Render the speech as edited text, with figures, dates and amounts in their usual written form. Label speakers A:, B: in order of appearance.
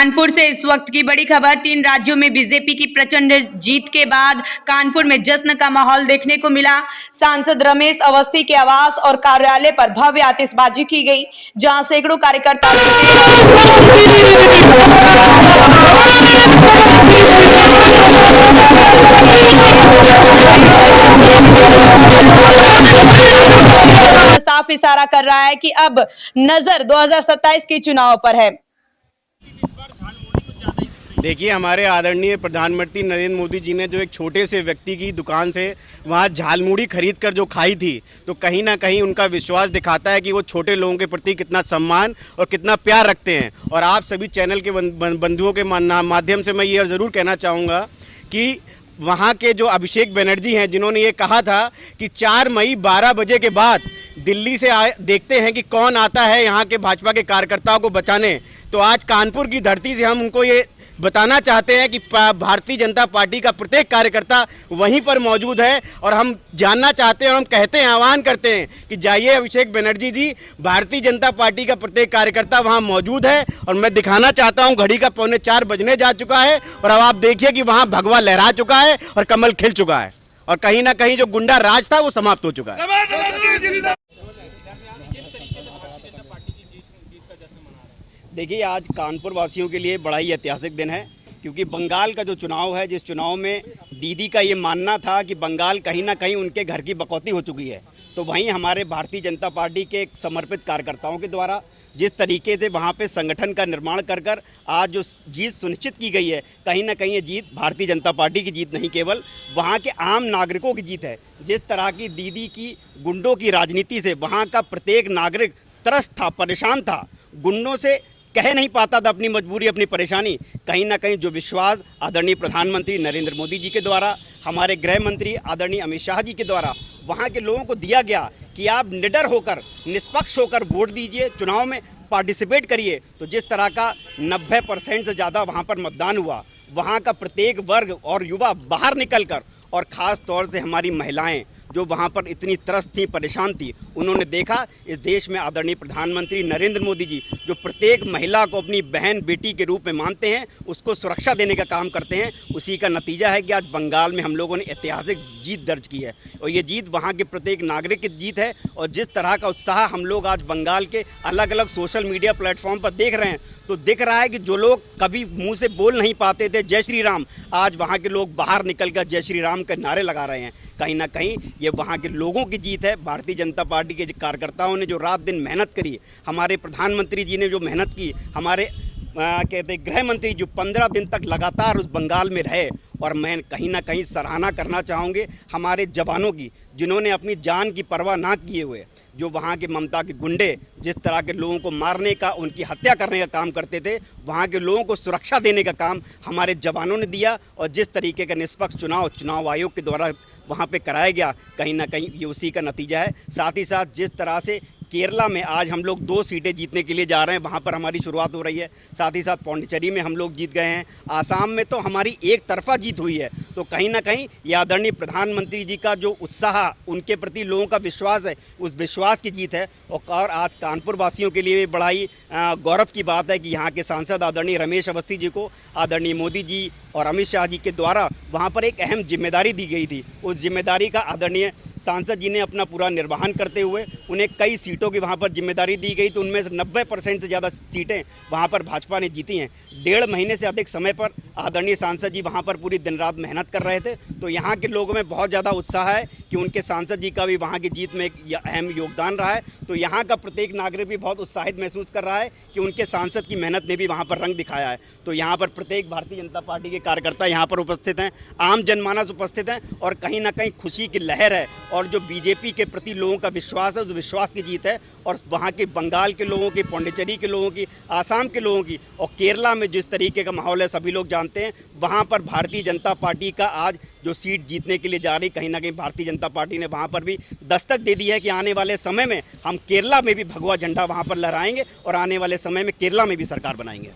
A: कानपुर से इस वक्त की बड़ी खबर। 3 राज्यों में बीजेपी की प्रचंड जीत के बाद कानपुर में जश्न का माहौल देखने को मिला। सांसद रमेश अवस्थी के आवास और कार्यालय पर भव्य आतिशबाजी की गई, जहां सैकड़ों कार्यकर्ता साफ इशारा कर रहा है कि अब नजर 2027 के चुनाव पर है।
B: देखिए, हमारे आदरणीय प्रधानमंत्री नरेंद्र मोदी जी ने जो एक छोटे से व्यक्ति की दुकान से वहाँ झालमुड़ी खरीद कर जो खाई थी, तो कहीं ना कहीं उनका विश्वास दिखाता है कि वो छोटे लोगों के प्रति कितना सम्मान और कितना प्यार रखते हैं। और आप सभी चैनल के बंधुओं के माध्यम से मैं ये ज़रूर कहना चाहूँगा कि वहाँ के जो अभिषेक बनर्जी हैं, जिन्होंने ये कहा था कि 4 मई 12 बजे के बाद दिल्ली से देखते हैं कि कौन आता है यहाँ के भाजपा के कार्यकर्ताओं को बचाने, तो आज कानपुर की धरती से हम उनको ये बताना चाहते हैं कि भारतीय जनता पार्टी का प्रत्येक कार्यकर्ता वहीं पर मौजूद है। और हम जानना चाहते हैं और हम कहते हैं, आह्वान करते हैं कि जाइए अभिषेक बनर्जी जी, भारतीय जनता पार्टी का प्रत्येक कार्यकर्ता वहां मौजूद है। और मैं दिखाना चाहता हूं, घड़ी का 3:45 बजने जा चुका है और अब आप देखिए कि वहां भगवा लहरा चुका है और कमल खिल चुका है और कहीं ना कहीं जो गुंडा राज था वो समाप्त हो चुका है।
C: देखिए, आज कानपुर वासियों के लिए बड़ा ही ऐतिहासिक दिन है, क्योंकि बंगाल का जो चुनाव है, जिस चुनाव में दीदी का ये मानना था कि बंगाल कहीं ना कहीं उनके घर की बकौती हो चुकी है, तो वहीं हमारे भारतीय जनता पार्टी के समर्पित कार्यकर्ताओं के द्वारा जिस तरीके से वहाँ पे संगठन का निर्माण कर आज जो जीत सुनिश्चित की गई है, कहीं ना कहीं ये जीत भारतीय जनता पार्टी की जीत नहीं, केवल वहाँ के आम नागरिकों की जीत है। जिस तरह की दीदी की गुंडों की राजनीति से वहाँ का प्रत्येक नागरिक त्रस्त था, परेशान था, गुंडों से कह नहीं पाता था अपनी मजबूरी, अपनी परेशानी, कहीं ना कहीं जो विश्वास आदरणीय प्रधानमंत्री नरेंद्र मोदी जी के द्वारा, हमारे गृह मंत्री आदरणीय अमित शाह जी के द्वारा वहाँ के लोगों को दिया गया कि आप निडर होकर, निष्पक्ष होकर वोट दीजिए, चुनाव में पार्टिसिपेट करिए, तो जिस तरह का 90% से ज़्यादा वहाँ पर मतदान हुआ, वहाँ का प्रत्येक वर्ग और युवा बाहर निकलकर, और ख़ास तौर से हमारी महिलाएं जो वहाँ पर इतनी त्रस्त थी, परेशान थी, उन्होंने देखा इस देश में आदरणीय प्रधानमंत्री नरेंद्र मोदी जी जो प्रत्येक महिला को अपनी बहन बेटी के रूप में मानते हैं, उसको सुरक्षा देने का काम करते हैं, उसी का नतीजा है कि आज बंगाल में हम लोगों ने ऐतिहासिक जीत दर्ज की है। और ये जीत वहाँ के प्रत्येक नागरिक की जीत है। और जिस तरह का उत्साह हम लोग आज बंगाल के अलग अलग सोशल मीडिया प्लेटफॉर्म पर देख रहे हैं, तो दिख रहा है कि जो लोग कभी मुंह से बोल नहीं पाते थे जय श्री राम, आज वहाँ के लोग बाहर निकलकर जय श्री राम के नारे लगा रहे हैं। कहीं ना कहीं ये वहाँ के लोगों की जीत है। भारतीय जनता पार्टी के कार्यकर्ताओं ने जो रात दिन मेहनत करी, हमारे प्रधानमंत्री जी ने जो मेहनत की, हमारे कहते गृह मंत्री जो 15 दिन तक लगातार उस बंगाल में रहे, और मैं कहीं ना कहीं सराहना करना चाहूँगे हमारे जवानों की, जिन्होंने अपनी जान की परवाह ना किए हुए जो वहाँ के ममता के गुंडे जिस तरह के लोगों को मारने का, उनकी हत्या करने का काम करते थे, वहाँ के लोगों को सुरक्षा देने का काम हमारे जवानों ने दिया। और जिस तरीके का निष्पक्ष चुनाव आयोग के द्वारा वहाँ पे कराया गया, कहीं ना कहीं ये उसी का नतीजा है। साथ ही साथ जिस तरह से केरला में आज हम लोग 2 सीटें जीतने के लिए जा रहे हैं, वहाँ पर हमारी शुरुआत हो रही है। साथ ही साथ पौंडीचेरी में हम लोग जीत गए हैं। आसाम में तो हमारी एक तरफा जीत हुई है। तो कहीं ना कहीं ये आदरणीय प्रधानमंत्री जी का जो उत्साह, उनके प्रति लोगों का विश्वास है, उस विश्वास की जीत है। और आज कानपुर वासियों के लिए बड़ा ही गौरव की बात है कि यहाँ के सांसद आदरणीय रमेश अवस्थी जी को आदरणीय मोदी जी और अमित शाह जी के द्वारा वहाँ पर एक अहम जिम्मेदारी दी गई थी। उस जिम्मेदारी का आदरणीय सांसद जी ने अपना पूरा निर्वहन करते हुए उन्हें कई सीटों की वहाँ पर जिम्मेदारी दी गई, तो उनमें से 90% से ज़्यादा सीटें वहाँ पर भाजपा ने जीती हैं। 1.5 महीने से अधिक समय पर आदरणीय सांसद जी वहाँ पर पूरी दिन रात मेहनत कर रहे थे। तो यहाँ के लोगों में बहुत ज़्यादा उत्साह है कि उनके सांसद जी का भी वहाँ की जीत में एक अहम योगदान रहा है। तो यहाँ का प्रत्येक नागरिक भी बहुत उत्साहित महसूस कर रहा है कि उनके सांसद की मेहनत ने भी वहाँ पर रंग दिखाया है। तो यहाँ पर प्रत्येक भारतीय जनता पार्टी के कार्यकर्ता यहाँ पर उपस्थित हैं, आम जनमानस उपस्थित हैं, और कहीं ना कहीं खुशी की लहर है। और जो बीजेपी के प्रति लोगों का विश्वास है, उस विश्वास की जीत है। और वहाँ के बंगाल के लोगों की, पौंडीचेरी के लोगों की, आसाम के लोगों की, और केरला में जिस तरीके का माहौल है सभी लोग जानते हैं, वहाँ पर भारतीय जनता पार्टी का आज जो सीट जीतने के लिए जा रही, कहीं ना कहीं भारतीय जनता पार्टी ने वहाँ पर भी दस्तक दे दी है कि आने वाले समय में हम केरला में भी भगवा झंडा वहाँ पर लहराएंगे और आने वाले समय में केरला में भी सरकार बनाएंगे।